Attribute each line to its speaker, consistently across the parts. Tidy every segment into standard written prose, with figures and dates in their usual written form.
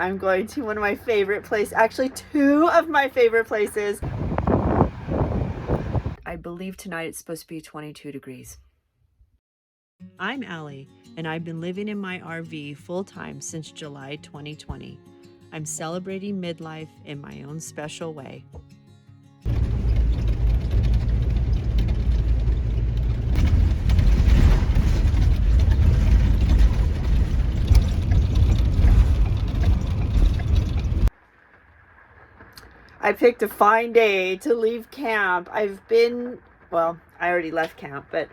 Speaker 1: I'm going to one of my favorite places, actually two of my favorite places. I believe tonight it's supposed to be 22 degrees. I'm Allie, and I've been living in my RV full-time since July 2020. I'm celebrating midlife in my own special way. I picked a fine day to leave camp. Well, I already left camp, but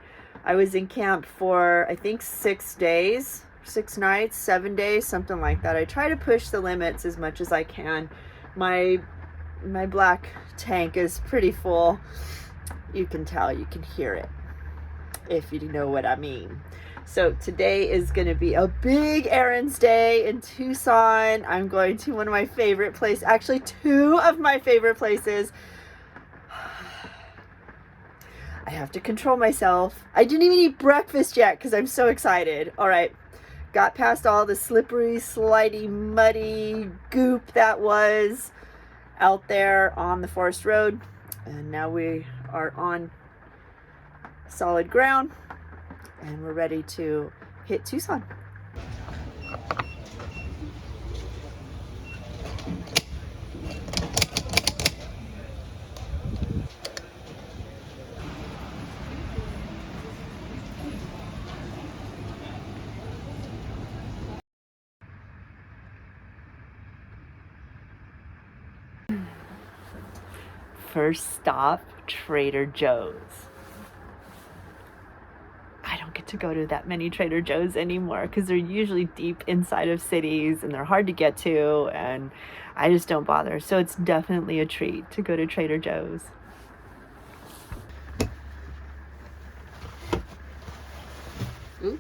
Speaker 1: I was in camp for, I think, 6 days, 6 nights, 7 days, something like that. I try to push the limits as much as I can. My black tank is pretty full. You can tell, you can hear it, if you know what I mean. So today is going to be a big errands day in Tucson. I'm going to one of my favorite places, actually two of my favorite places. I have to control myself. I didn't even eat breakfast yet because I'm so excited. All right, got past all the slippery, slidey, muddy goop that was out there on the forest road. And now we are on solid ground. And we're ready to hit Tucson. First stop, Trader Joe's. I don't get to go to that many Trader Joe's anymore because they're usually deep inside of cities and they're hard to get to, and I just don't bother. So it's definitely a treat to go to Trader Joe's. Ooh.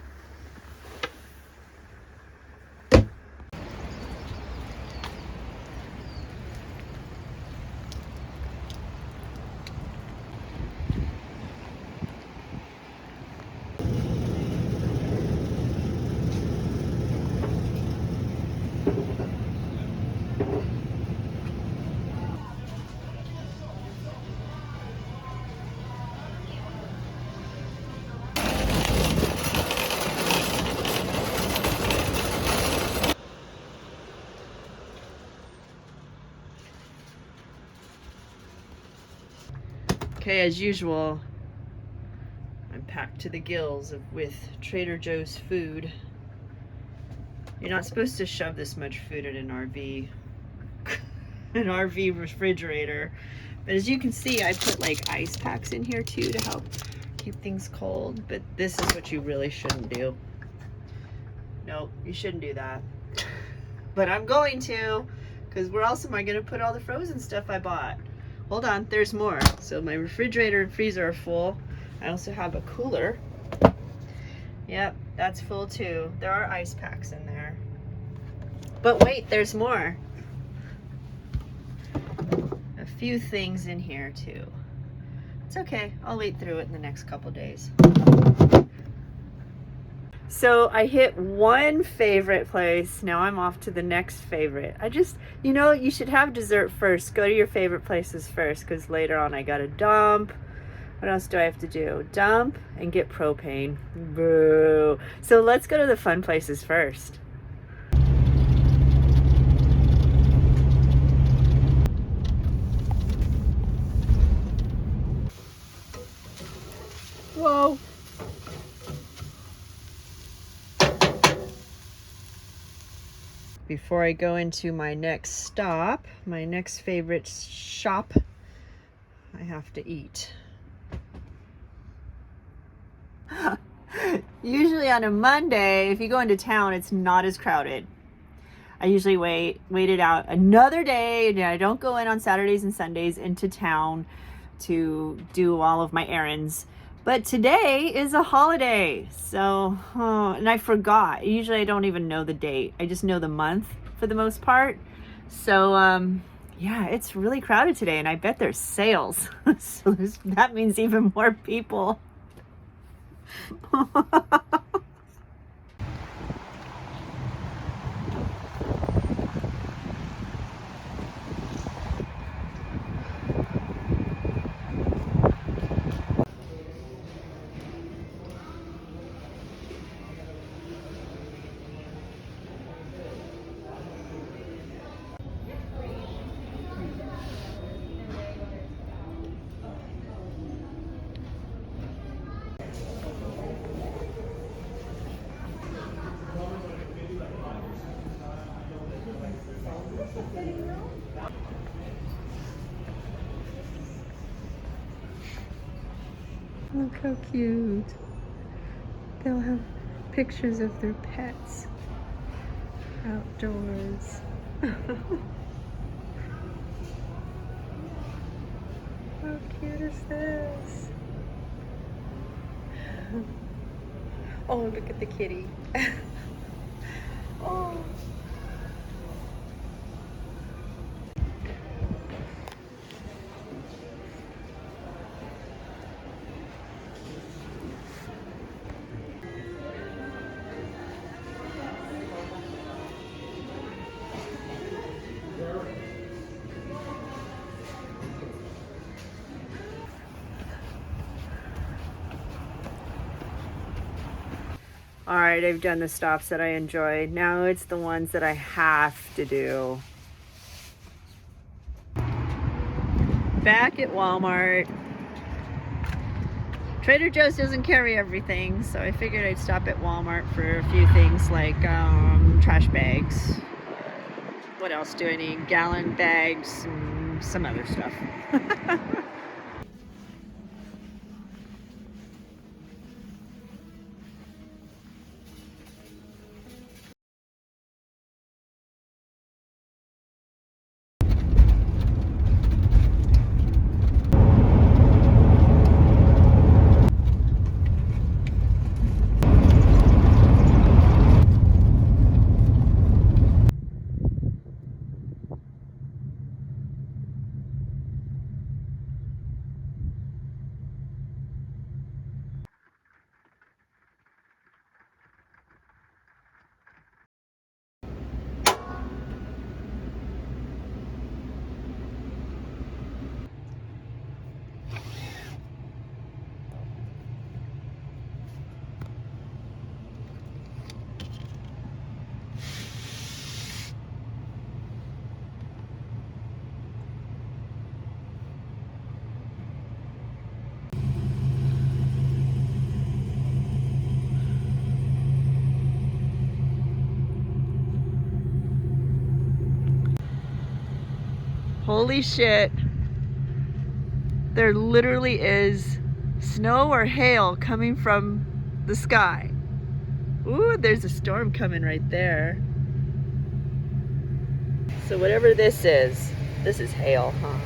Speaker 1: Okay, as usual, I'm packed to the gills with Trader Joe's food. You're not supposed to shove this much food in an RV, an RV refrigerator. But as you can see, I put like ice packs in here too to help keep things cold. But this is what you really shouldn't do. No, you shouldn't do that. But I'm going to, because where else am I going to put all the frozen stuff I bought? Hold on, there's more. So my refrigerator and freezer are full. I also have a cooler. Yep, that's full too. There are ice packs in there. But wait, there's more. A few things in here too. It's okay, I'll eat through it in the next couple days. So I hit one favorite place. Now I'm off to the next favorite. You know, you should have dessert first. Go to your favorite places first, because later on I gotta dump. What else do I have to do? Dump and get propane. Boo. So let's go to the fun places first. Whoa. Before I go into my next stop, my next favorite shop, I have to eat. Usually on a Monday, if you go into town, it's not as crowded. I usually wait it out another day, and I don't go in on Saturdays and Sundays into town to do all of my errands. But today is a holiday, so, and I forgot. Usually I don't even know the date. I just know the month for the most part. So, yeah, it's really crowded today, and I bet there's sales. So that means even more people. Look how cute. They'll have pictures of their pets outdoors. How cute is this? Oh, look at the kitty. Oh. All right, I've done the stops that I enjoyed. Now it's the ones that I have to do. Back at Walmart. Trader Joe's doesn't carry everything, so I figured I'd stop at Walmart for a few things like trash bags. What else do I need? Gallon bags and some other stuff. Holy shit. There literally is snow or hail coming from the sky. Ooh, there's a storm coming right there. So whatever this is hail, huh?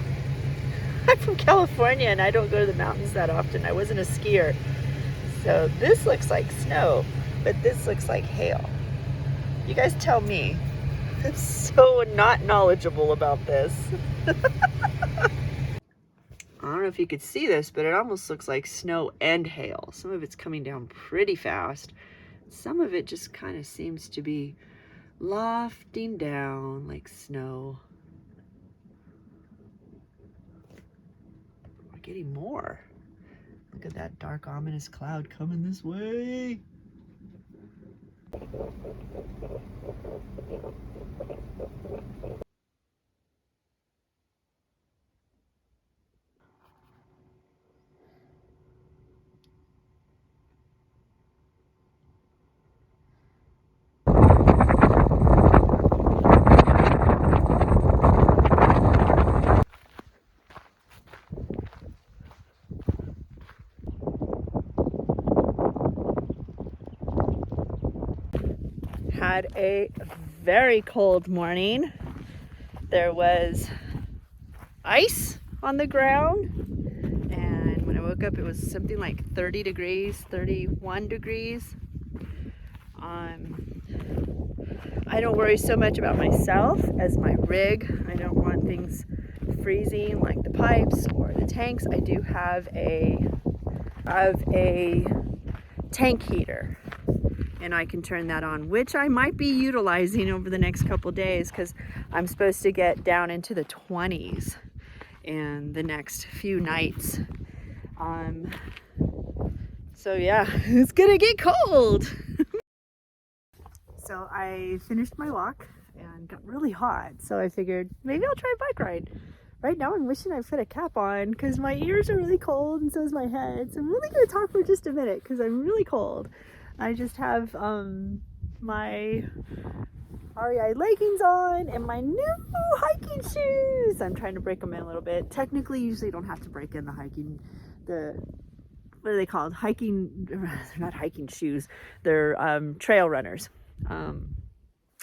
Speaker 1: I'm from California and I don't go to the mountains that often. I wasn't a skier. So this looks like snow, but this looks like hail. You guys tell me. I'm so not knowledgeable about this. I don't know if you could see this, but it almost looks like snow and hail. Some of it's coming down pretty fast. Some of it just kind of seems to be lofting down like snow. We're getting more. Look at that dark, ominous cloud coming this way. Had a very cold morning. There was ice on the ground, and when I woke up it was something like 30 degrees, 31 degrees. I don't worry so much about myself as my rig. I don't want things freezing like the pipes or the tanks. I do have a tank heater, and I can turn that on, which I might be utilizing over the next couple days because I'm supposed to get down into the 20s in the next few nights. So yeah, it's gonna get cold. So I finished my walk and got really hot, so I figured maybe I'll try a bike ride. Right now I'm wishing I put a cap on because my ears are really cold and so is my head. So I'm really gonna talk for just a minute because I'm really cold. I just have my REI leggings on and my new hiking shoes. I'm trying to break them in a little bit. Technically, usually you don't have to break in the what are they called? They're not hiking shoes. They're trail runners. I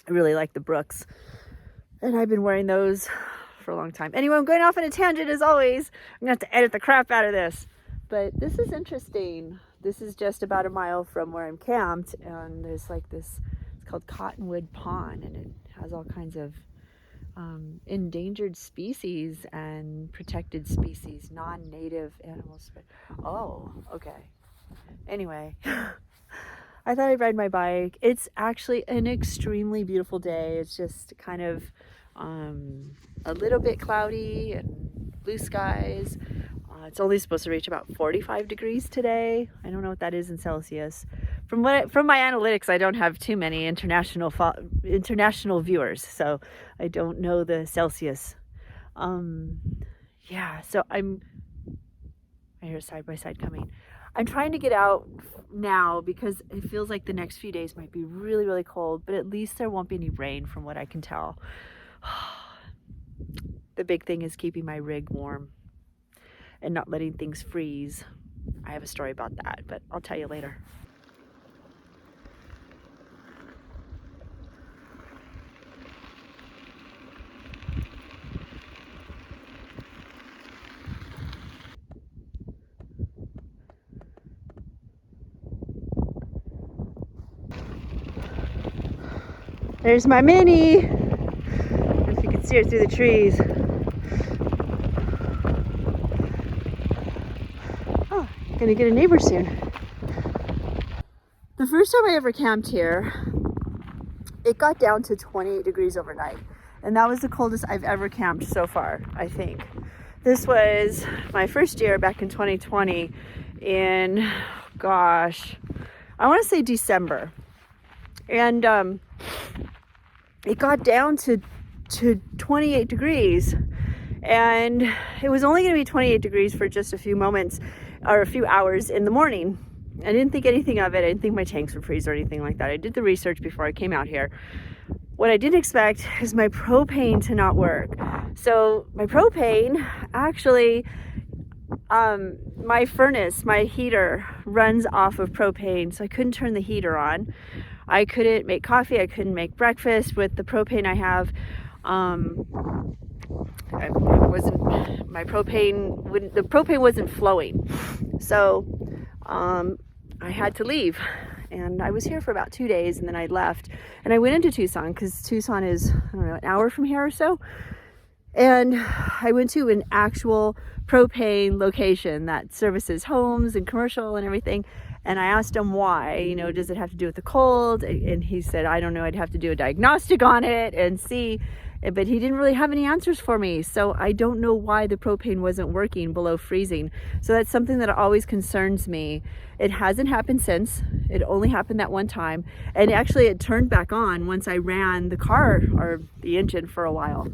Speaker 1: really like the Brooks. And I've been wearing those for a long time. Anyway, I'm going off on a tangent as always. I'm gonna have to edit the crap out of this. But this is interesting. This is just about a mile from where I'm camped, and there's like this, it's called Cottonwood Pond, and it has all kinds of endangered species and protected species, non-native animals. Oh, okay. Anyway, I thought I'd ride my bike. It's actually an extremely beautiful day. It's just kind of a little bit cloudy and blue skies. It's only supposed to reach about 45 degrees today. I don't know what that is in Celsius. From my analytics, I don't have too many international viewers, so I don't know the Celsius. Yeah, so I hear side by side coming. I'm trying to get out now because it feels like the next few days might be really, really cold, but at least there won't be any rain from what I can tell. The big thing is keeping my rig warm and not letting things freeze. I have a story about that, but I'll tell you later. There's my Mini. If you can see her through the trees. Oh, gonna get a neighbor soon. The first time I ever camped here, it got down to 28 degrees overnight. And that was the coldest I've ever camped so far, I think. This was my first year back in 2020 in, gosh, I want to say December. And it got down to 28 degrees. And it was only going to be 28 degrees for just a few moments or a few hours in the morning. I didn't think anything of it. I didn't think my tanks would freeze or anything like that. I did the research before I came out here. What I didn't expect is my propane to not work. So my propane actually, my furnace, my heater runs off of propane. So I couldn't turn the heater on. I couldn't make coffee. I couldn't make breakfast with the propane I have. The propane wasn't flowing. So I had to leave, and I was here for about 2 days, and then I left and I went into Tucson because Tucson is, I don't know, an hour from here or so. And I went to an actual propane location that services homes and commercial and everything. And I asked him why, you know, does it have to do with the cold? And he said, I don't know, I'd have to do a diagnostic on it and see. But he didn't really have any answers for me. So I don't know why the propane wasn't working below freezing. So that's something that always concerns me. It hasn't happened since. It only happened that one time. And actually it turned back on once I ran the car or the engine for a while.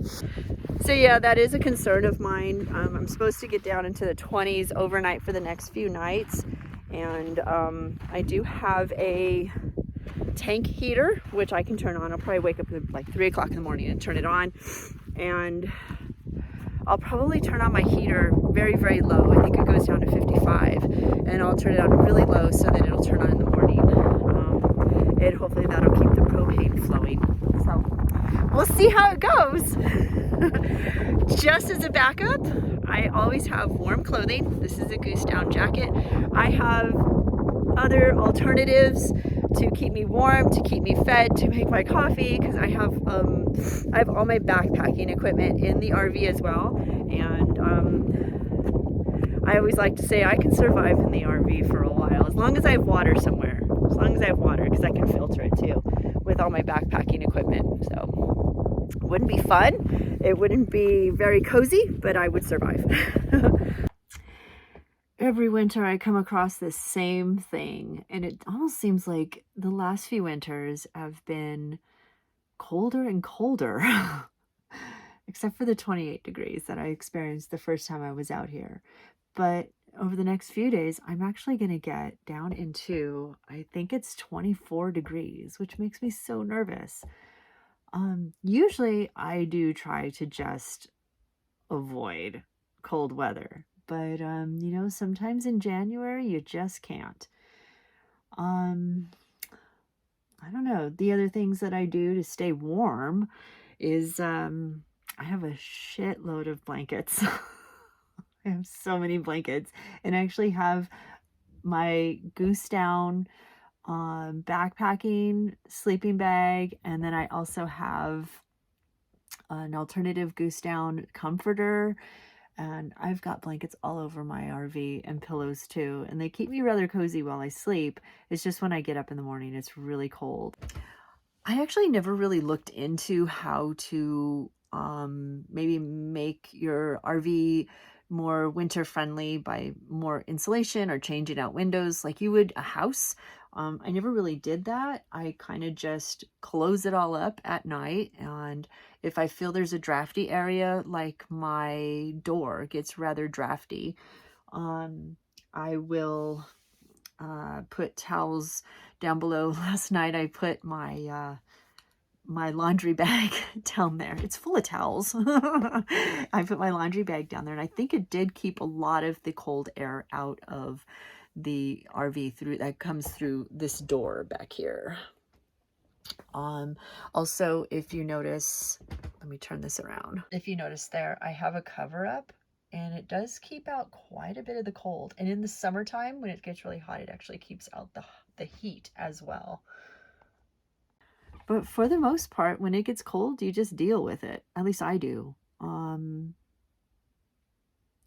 Speaker 1: So yeah, that is a concern of mine. I'm supposed to get down into the 20s overnight for the next few nights. And I do have a tank heater, which I can turn on. I'll probably wake up at like 3 o'clock in the morning and turn it on. And I'll probably turn on my heater very, very low. I think it goes down to 55. And I'll turn it on really low so that it'll turn on in the morning. And hopefully that'll keep the propane flowing. So we'll see how it goes. Just as a backup, I always have warm clothing. This is a goose down jacket. I have other alternatives to keep me warm, to keep me fed, to make my coffee, because I have all my backpacking equipment in the RV as well. And I always like to say I can survive in the RV for a while, as long as I have water somewhere. As long as I have water, because I can filter it too with all my backpacking equipment. So it wouldn't be fun. It wouldn't be very cozy, but I would survive. Every winter I come across this same thing, and it almost seems like the last few winters have been colder and colder, except for the 28 degrees that I experienced the first time I was out here. But over the next few days, I'm actually going to get down into, I think it's 24 degrees, which makes me so nervous. Usually I do try to just avoid cold weather, but you know, sometimes in January you just can't. Um, I don't know. The other things that I do to stay warm is I have a shitload of blankets. I have so many blankets, and I actually have my goose down backpacking sleeping bag, and then I also have an alternative goose down comforter, and I've got blankets all over my RV and pillows too, and they keep me rather cozy while I sleep. It's just when I get up in the morning, it's really cold. I actually never really looked into how to maybe make your RV more winter friendly by more insulation or changing out windows like you would a house. I never really did that. I kind of just close it all up at night, and if I feel there's a drafty area, like my door gets rather drafty, I will put towels down below. Last night I put my my laundry bag down there. It's full of towels. I put my laundry bag down there, and I think it did keep a lot of the cold air out of the RV through that comes through this door back here. Also, if you notice, let me turn this around. If you notice there, I have a cover up, and it does keep out quite a bit of the cold. And in the summertime, when it gets really hot, it actually keeps out the heat as well. But for the most part, when it gets cold, you just deal with it. At least I do.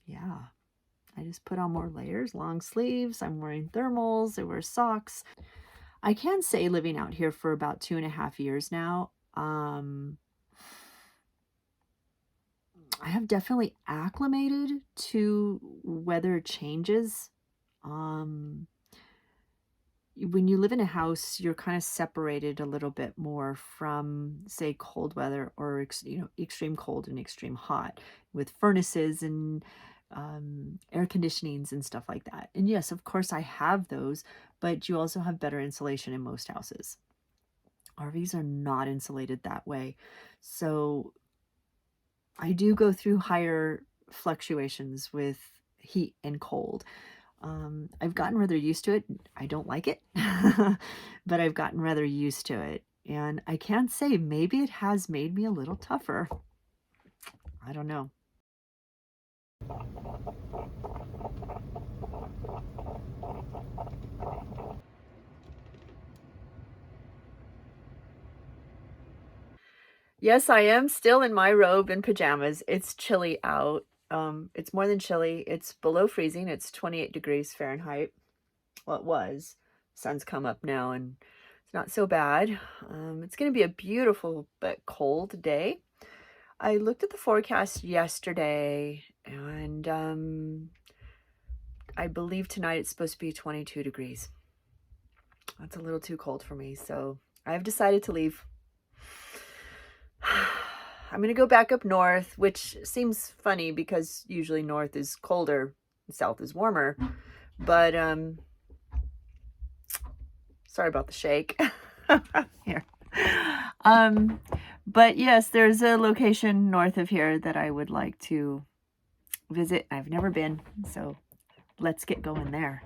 Speaker 1: Yeah, I just put on more layers, long sleeves. I'm wearing thermals. I wear socks. I can say living out here for about 2.5 years now, I have definitely acclimated to weather changes. When you live in a house, you're kind of separated a little bit more from, say, cold weather or extreme cold and extreme hot, with furnaces and air conditionings and stuff like that. And yes, of course I have those, but you also have better insulation in most houses. RVs are not insulated that way. So I do go through higher fluctuations with heat and cold. I've gotten rather used to it. I don't like it, but I've gotten rather used to it. And I can't say, maybe it has made me a little tougher. I don't know. Yes, I am still in my robe and pajamas. It's chilly out. It's more than chilly. It's below freezing. It's 28 degrees Fahrenheit. Well, it was. Sun's come up now, and it's not so bad. It's going to be a beautiful but cold day. I looked at the forecast yesterday, and I believe tonight it's supposed to be 22 degrees. That's a little too cold for me, so I've decided to leave. I'm going to go back up north, which seems funny because usually north is colder, south is warmer. But sorry about the shake. Here. But yes, there's a location north of here that I would like to visit. I've never been, so let's get going there.